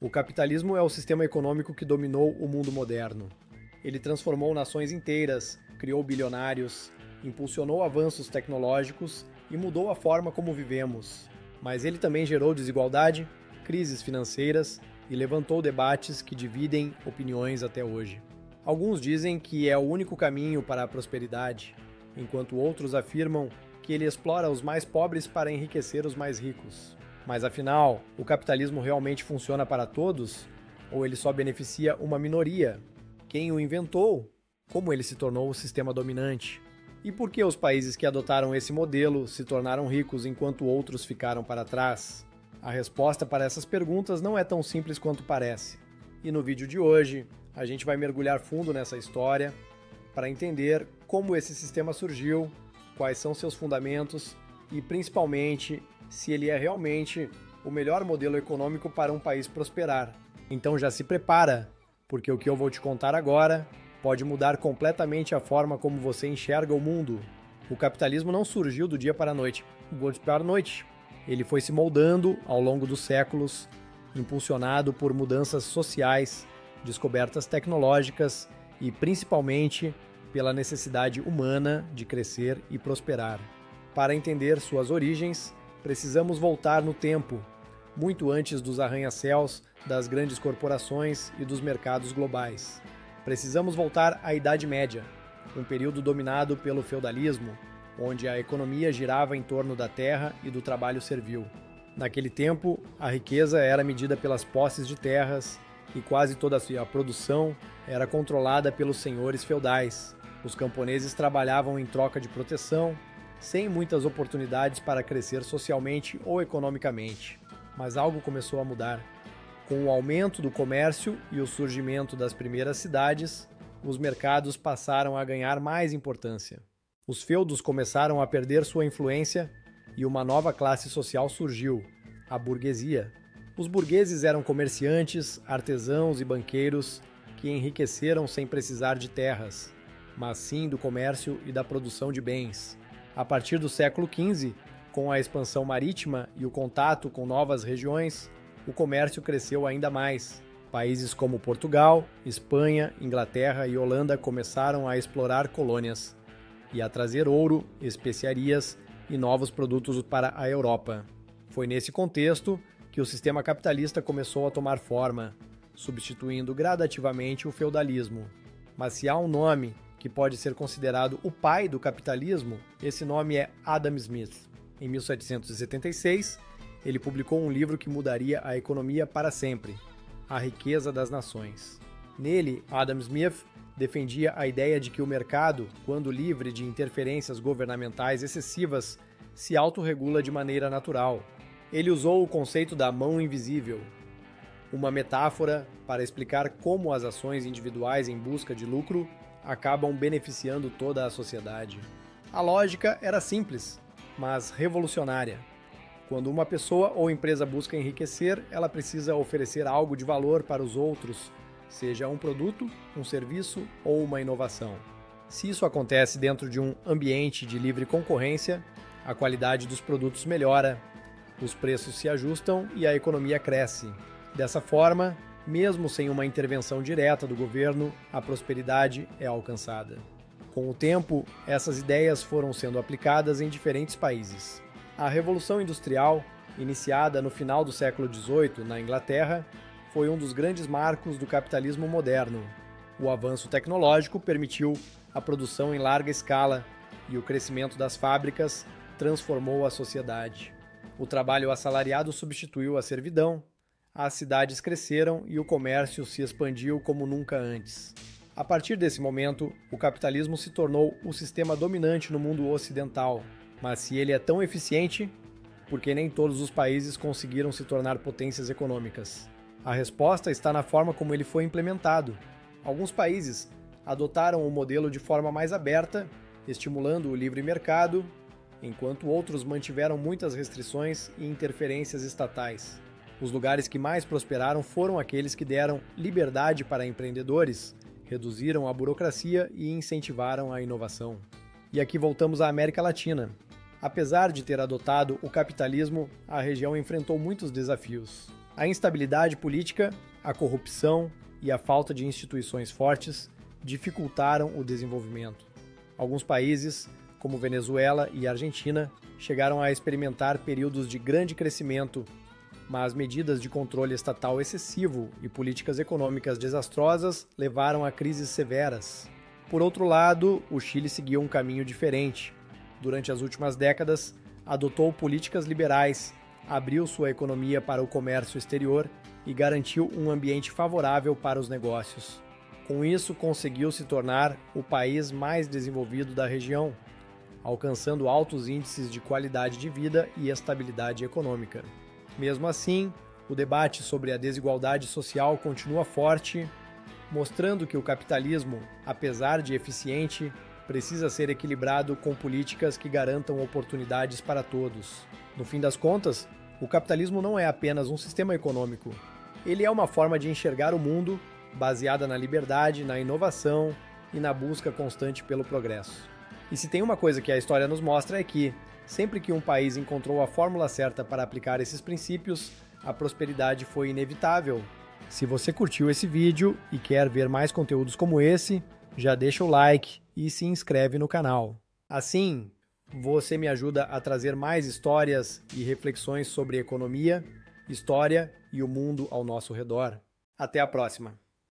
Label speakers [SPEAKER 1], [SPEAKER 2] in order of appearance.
[SPEAKER 1] O capitalismo é o sistema econômico que dominou o mundo moderno. Ele transformou nações inteiras, criou bilionários, impulsionou avanços tecnológicos e mudou a forma como vivemos. Mas ele também gerou desigualdade, crises financeiras e levantou debates que dividem opiniões até hoje. Alguns dizem que é o único caminho para a prosperidade, enquanto outros afirmam que ele explora os mais pobres para enriquecer os mais ricos. Mas afinal, o capitalismo realmente funciona para todos? Ou ele só beneficia uma minoria? Quem o inventou? Como ele se tornou o sistema dominante? E por que os países que adotaram esse modelo se tornaram ricos enquanto outros ficaram para trás? A resposta para essas perguntas não é tão simples quanto parece. E no vídeo de hoje, a gente vai mergulhar fundo nessa história para entender como esse sistema surgiu, quais são seus fundamentos e, principalmente, se ele é realmente o melhor modelo econômico para um país prosperar. Então já se prepara, porque o que eu vou te contar agora pode mudar completamente a forma como você enxerga o mundo. O capitalismo não surgiu do dia para a noite. Ele foi se moldando ao longo dos séculos, impulsionado por mudanças sociais, descobertas tecnológicas e, principalmente, pela necessidade humana de crescer e prosperar. Para entender suas origens, precisamos voltar no tempo, muito antes dos arranha-céus, das grandes corporações e dos mercados globais. Precisamos voltar à Idade Média, um período dominado pelo feudalismo, onde a economia girava em torno da terra e do trabalho servil. Naquele tempo, a riqueza era medida pelas posses de terras e quase toda a sua produção era controlada pelos senhores feudais. Os camponeses trabalhavam em troca de proteção, sem muitas oportunidades para crescer socialmente ou economicamente. Mas algo começou a mudar. Com o aumento do comércio e o surgimento das primeiras cidades, os mercados passaram a ganhar mais importância. Os feudos começaram a perder sua influência e uma nova classe social surgiu, a burguesia. Os burgueses eram comerciantes, artesãos e banqueiros que enriqueceram sem precisar de terras, mas sim do comércio e da produção de bens. A partir do século XV, com a expansão marítima e o contato com novas regiões, o comércio cresceu ainda mais. Países como Portugal, Espanha, Inglaterra e Holanda começaram a explorar colônias e a trazer ouro, especiarias e novos produtos para a Europa. Foi nesse contexto que o sistema capitalista começou a tomar forma, substituindo gradativamente o feudalismo. Mas se há um nome que pode ser considerado o pai do capitalismo, esse nome é Adam Smith. Em 1776, ele publicou um livro que mudaria a economia para sempre, A Riqueza das Nações. Nele, Adam Smith defendia a ideia de que o mercado, quando livre de interferências governamentais excessivas, se autorregula de maneira natural. Ele usou o conceito da mão invisível, uma metáfora para explicar como as ações individuais em busca de lucro acabam beneficiando toda a sociedade. A lógica era simples, mas revolucionária. Quando uma pessoa ou empresa busca enriquecer, ela precisa oferecer algo de valor para os outros, seja um produto, um serviço ou uma inovação. Se isso acontece dentro de um ambiente de livre concorrência, a qualidade dos produtos melhora, os preços se ajustam e a economia cresce. Dessa forma, mesmo sem uma intervenção direta do governo, a prosperidade é alcançada. Com o tempo, essas ideias foram sendo aplicadas em diferentes países. A Revolução Industrial, iniciada no final do século XVIII na Inglaterra, foi um dos grandes marcos do capitalismo moderno. O avanço tecnológico permitiu a produção em larga escala e o crescimento das fábricas transformou a sociedade. O trabalho assalariado substituiu a servidão, as cidades cresceram e o comércio se expandiu como nunca antes. A partir desse momento, o capitalismo se tornou o sistema dominante no mundo ocidental. Mas se ele é tão eficiente, por que nem todos os países conseguiram se tornar potências econômicas? A resposta está na forma como ele foi implementado. Alguns países adotaram o modelo de forma mais aberta, estimulando o livre mercado, enquanto outros mantiveram muitas restrições e interferências estatais. Os lugares que mais prosperaram foram aqueles que deram liberdade para empreendedores, reduziram a burocracia e incentivaram a inovação. E aqui voltamos à América Latina. Apesar de ter adotado o capitalismo, a região enfrentou muitos desafios. A instabilidade política, a corrupção e a falta de instituições fortes dificultaram o desenvolvimento. Alguns países, como Venezuela e Argentina, chegaram a experimentar períodos de grande crescimento, mas medidas de controle estatal excessivo e políticas econômicas desastrosas levaram a crises severas. Por outro lado, o Chile seguiu um caminho diferente. Durante as últimas décadas, adotou políticas liberais, abriu sua economia para o comércio exterior e garantiu um ambiente favorável para os negócios. Com isso, conseguiu se tornar o país mais desenvolvido da região, alcançando altos índices de qualidade de vida e estabilidade econômica. Mesmo assim, o debate sobre a desigualdade social continua forte, mostrando que o capitalismo, apesar de eficiente, precisa ser equilibrado com políticas que garantam oportunidades para todos. No fim das contas, o capitalismo não é apenas um sistema econômico. Ele é uma forma de enxergar o mundo baseada na liberdade, na inovação e na busca constante pelo progresso. E se tem uma coisa que a história nos mostra é que, sempre que um país encontrou a fórmula certa para aplicar esses princípios, a prosperidade foi inevitável. Se você curtiu esse vídeo e quer ver mais conteúdos como esse, já deixa o like e se inscreve no canal. Assim, você me ajuda a trazer mais histórias e reflexões sobre economia, história e o mundo ao nosso redor. Até a próxima!